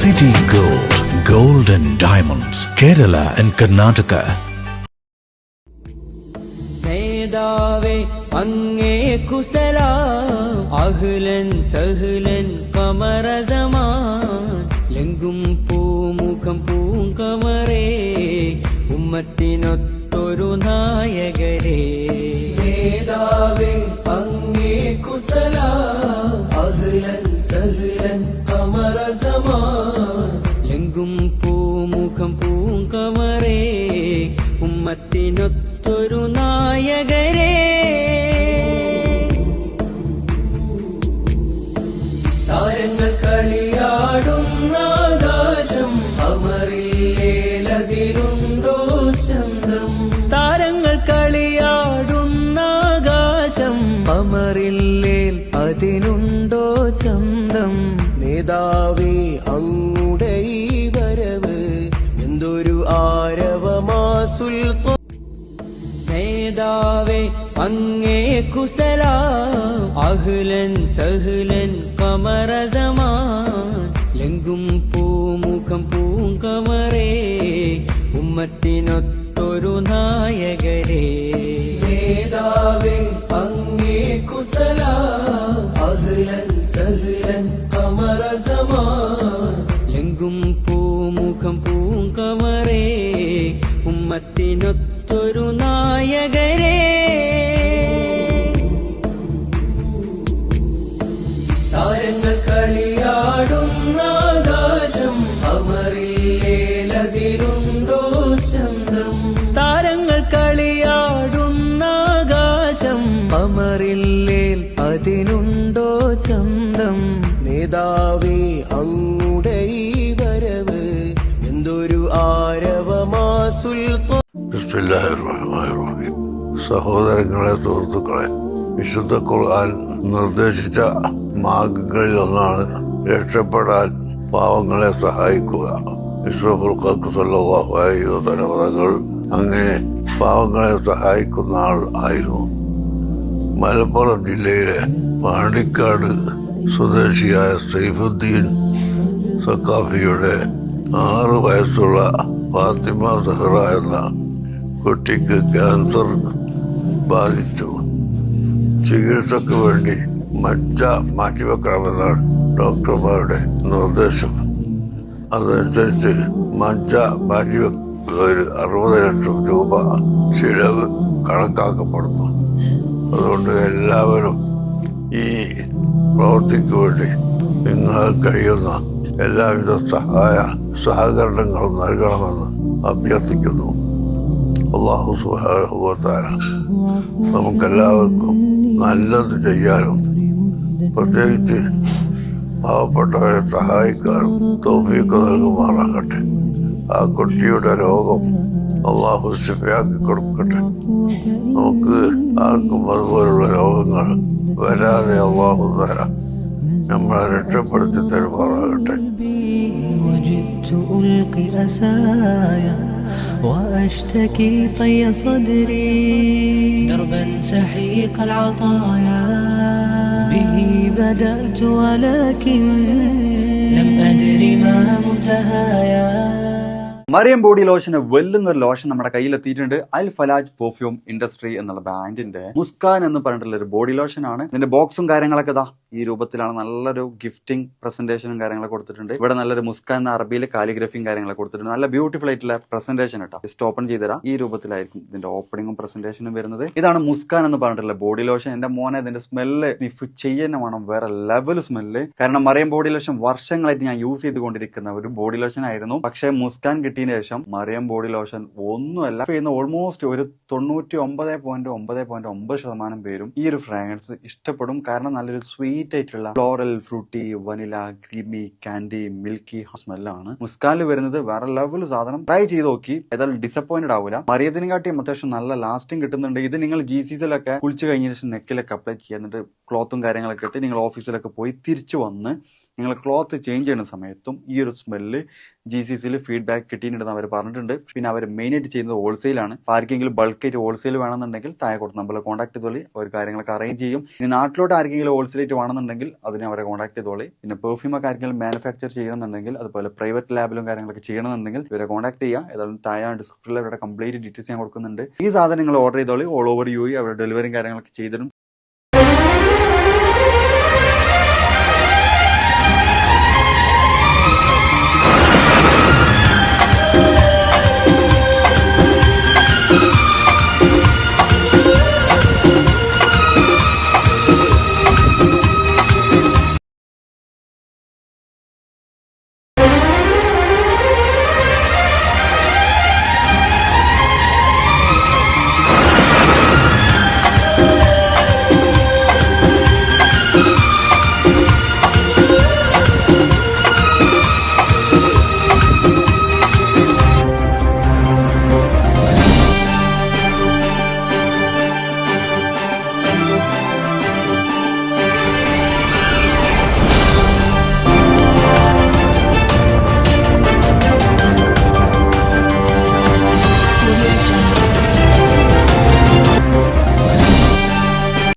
City Gold, Gold and Diamonds, Kerala and Karnataka. നേതാവേ അങ്ങേ കുസല അഹ്ലൻ സഹ്ലൻ കമറസമാൻ ലെങ്കും പൂമുഖം പൂങ്കമറേ ഉമ്മത്തിനൊത്തൊരു നായകരേ. നേതാവേ അങ്ങേ കുസല അഹ്ലൻ സഹ്ലൻ കമറസമാൻ ലെങ്കും പൂമുഖം പൂങ്കമറേ ഉമ്മത്തിനൊത്തൊരു നായകരേ. താരങ്ങൾ കളിയാടുന്ന ആകാശം അമറില്ലേലതിരുണ്ടോ ചന്തം. താരങ്ങൾ കളിയാടുന്ന ആകാശം അമറില്ലേൽ അതിനുണ്ടോ ചന്തം. നേതാവേ അങ്ങുടെ ഈ വരവ് എന്തൊരു ആരവമാ സുൽത്താൻ. നേതാവേ അങ്ങേ കുസല അഹ്ലൻ സഹ്ലൻ കമറസമാൻ ലെങ്കും പൂമുഖം പൂങ്കമറേ ഉമ്മത്തിനൊത്തൊരു നായകരേ. നേതാവേ അങ്ങേ കുസല അഹ്ലൻ സഹ്ലൻ കമറസമാൻ ലെങ്കും പൂമുഖം പൂങ്കമറേ ഉമ്മത്തിനൊത്തൊരു നായകരേ. താരങ്ങൾ കളിയാടുന്ന ആകാശം അമറില്ലേലതിരുണ്ടോ ചന്തം. താരങ്ങൾ കളിയാടുന്ന ആകാശം അമറില്ലേൽ അതിനുണ്ടോ ചന്തം. നേതാവേ അങ്ങുടെ ഈ വരവ് എന്തൊരു ആരവമാ സുൽത്താൻ. ബിസ്മില്ലാഹിർറഹ്മാനിർറഹീം. സഹോദരങ്ങളെ, സുഹൃത്തുക്കളെ, വിശുദ്ധ ഖുർആൻ നിർദ്ദേശിച്ച മാർഗങ്ങളിൽ ഒന്നാണ് രക്ഷപ്പെടാൻ പാവങ്ങളെ സഹായിക്കുക. ഇസ്റഫുൽ ഖൽഖ് സല്ലല്ലാഹു അലൈഹി വസല്ലം തങ്ങൾ അങ്ങനെ പാവങ്ങളെ സഹായിക്കുന്ന ആൾ ആയിരുന്നു. മലപ്പുറം ജില്ലയിലെ പാണ്ടിക്കാട് സ്വദേശിയായ സൈഫുദ്ദീൻ സഖാഫിയുടെ 6 വയസ്സുള്ള ഫാത്തിമ സഹ്റ എന്ന കുട്ടിക്ക് ക്യാൻസർ ബാധിച്ചു. ചികിത്സക്ക് വേണ്ടി മജ്ജ മാറ്റിവെക്കണമെന്നാണ് ഡോക്ടർമാരുടെ നിർദ്ദേശം. അതനുസരിച്ച് മജ്ജ മാറ്റിവെക്കുന്നതിന് 60 ലക്ഷം രൂപ ചിലവ് കണക്കാക്കപ്പെടുന്നു. അതുകൊണ്ട് എല്ലാവരും ഈ പ്രവൃത്തിക്ക് വേണ്ടി നിങ്ങളാൽ കഴിയുന്ന എല്ലാവിധ സഹകരണങ്ങളും നൽകണമെന്ന് അഭ്യർത്ഥിക്കുന്നു. അല്ലാഹു സുബ്ഹാനഹു വ തആല നമുക്കെല്ലാവർക്കും നല്ലത് ചെയ്യാനും പ്രത്യേകിച്ച് പാവപ്പെട്ടവരെ സഹായിക്കാനും തൗഫീഖ് നൽകുമാറാകട്ടെ. ആ കുട്ടിയുടെ രോഗം അല്ലാഹു ശിഫയാക്കി കൊടുക്കട്ടെ. നമുക്ക് ആർക്കും അതുപോലുള്ള രോഗങ്ങൾ വരാതെ അല്ലാഹു തആല നമ്മളെ രക്ഷപ്പെടുത്തി തരുമാറാകട്ടെ. وأشتكي طي صدري دربا سحيق العطايا به بدأت ولكن لم أدري ما منتهايا. മറിയം ബോഡി ലോഷന് വെല്ലുന്ന ഒരു ലോഷൻ നമ്മുടെ കയ്യിലെത്തിയിട്ടുണ്ട്. അൽ ഫലാജ് പെർഫ്യൂം ഇൻഡസ്ട്രി എന്നുള്ള ബ്രാൻഡിന്റെ മുസ്കാൻ എന്ന് പറഞ്ഞിട്ടുള്ള ഒരു ബോഡി ലോഷൻ ആണ്. ഇതിന്റെ ബോക്സും കാര്യങ്ങളൊക്കെ ഇതാ ഈ രൂപത്തിലാണ്. നല്ലൊരു ഗിഫ്റ്റിംഗ് പ്രസന്റേഷനും കാര്യങ്ങളൊക്കെ കൊടുത്തിട്ടുണ്ട്. ഇവിടെ നല്ലൊരു മുസ്കാൻ എന്ന അറബിയിൽ കാലിഗ്രഫിയും കാര്യങ്ങളൊക്കെ കൊടുത്തിട്ടുണ്ട്. നല്ല ബ്യൂട്ടിഫുൾ ആയിട്ടുള്ള പ്രസന്റേഷൻ കേട്ടോ. ജസ്റ്റ് ഓപ്പൺ ചെയ്തുതരാം. ഈ രൂപത്തിലായിരിക്കും ഇതിന്റെ ഓപ്പണിങ്ങും പ്രസന്റേഷനും വരുന്നത്. ഇതാണ് മുസ്കാൻ എന്ന് പറഞ്ഞിട്ടുള്ള ബോഡി ലോഷൻ. എന്റെ മോനെ ഇതിന്റെ സ്മെല്ല് സ്നിഫ് ചെയ്യുന്ന വേണം, വേറെ ലെവൽ സ്മെല്ല്. കാരണം മറിയം ബോഡി ലോഷൻ വർഷങ്ങളായിട്ട് ഞാൻ യൂസ് ചെയ്തുകൊണ്ടിരിക്കുന്ന ഒരു ബോഡി ലോഷൻ ആയിരുന്നു. പക്ഷേ മുസ്കാൻ കിട്ടിയതിന് ശേഷം മറിയം ബോഡി ലോഷൻ ഒന്നുമല്ല ചെയ്യുന്ന ഓൾമോസ്റ്റ് ഒരു 99.9% പേരും ഈ ഒരു ഫ്രാഗ്രൻസ് ഇഷ്ടപ്പെടും. കാരണം നല്ലൊരു സ്വീറ്റ് ആയിട്ടുള്ള floral, fruity, vanilla, creamy, candy, milky സ്മെല്ലാണ് മുസ്കാനിൽ വരുന്നത്. വേറെ ലെവൽ സാധനം. ട്രൈ ചെയ്ത് നോക്കി, ഏതായാലും ഡിസപ്പോയിന്റഡ് ആവില്ല. മറിയത്തിനെ കാട്ടിയും അത്യാവശ്യം നല്ല ലാസ്റ്റിംഗ് കിട്ടുന്നുണ്ട്. ഇത് നിങ്ങൾ GCCയിലൊക്കെ കുളിച്ച് കഴിഞ്ഞ ശേഷം നെക്കിലൊക്കെ അപ്ലൈ ചെയ്യുക. എന്നിട്ട് ക്ലോത്തും കാര്യങ്ങളൊക്കെ ഇട്ട് നിങ്ങൾ ഓഫീസിലൊക്കെ പോയി തിരിച്ചു വന്ന് നിങ്ങൾ ക്ലോത്ത് ചേഞ്ച് ചെയ്യുന്ന സമയത്തും ഈ ഒരു സ്മെല്ല് GCCയിൽ ഫീഡ്ബാക്ക് കിട്ടിയിട്ടുണ്ടെന്ന് അവർ പറഞ്ഞിട്ടുണ്ട്. പിന്നെ അവർ മെയിനായിട്ട് ചെയ്യുന്നത് ഹോൾസെയിലാണ്. ആർക്കെങ്കിലും ബൾക്കായിട്ട് ഹോൾസെയിൽ വേണമെന്നുണ്ടെങ്കിൽ താഴെ കൊടുത്ത് നമ്മളെ കോൺടാക്ട് ചെയ്തോളി, അവർ കാര്യങ്ങളൊക്കെ അറേഞ്ച് ചെയ്യും. ഇനി നാട്ടിലോട്ട് ആർക്കെങ്കിലും ഹോൾസെയിലായിട്ട് വേണമെന്നുണ്ടെങ്കിൽ അതിനെ അവരെ കോൺടാക്ട് ചെയ്തോളി. പിന്നെ പെർഫ്യൂമൊക്കെ ആർക്കെങ്കിലും മാനുഫാക്ചർ ചെയ്യണമെന്നുണ്ടെങ്കിൽ അതുപോലെ പ്രൈവറ്റ് ലാബിലും കാര്യങ്ങളൊക്കെ ചെയ്യണമെന്നുണ്ടെങ്കിൽ ഇവരെ കോൺടാക്ട് ചെയ്യുക. ഏതായാലും താഴെ ഡിസ്ക്രിപ്ഷനിൽ അവരുടെ കംപ്ലീറ്റ് ഡീറ്റെയിൽസ് ഞാൻ കൊടുക്കുന്നുണ്ട്. ഈ സാധനങ്ങൾ ഓർഡർ ചെയ്തോളി. ഓൾ ഓവർ UAE അവരുടെ ഡെലിവറിയും കാര്യങ്ങളൊക്കെ ചെയ്തിടും.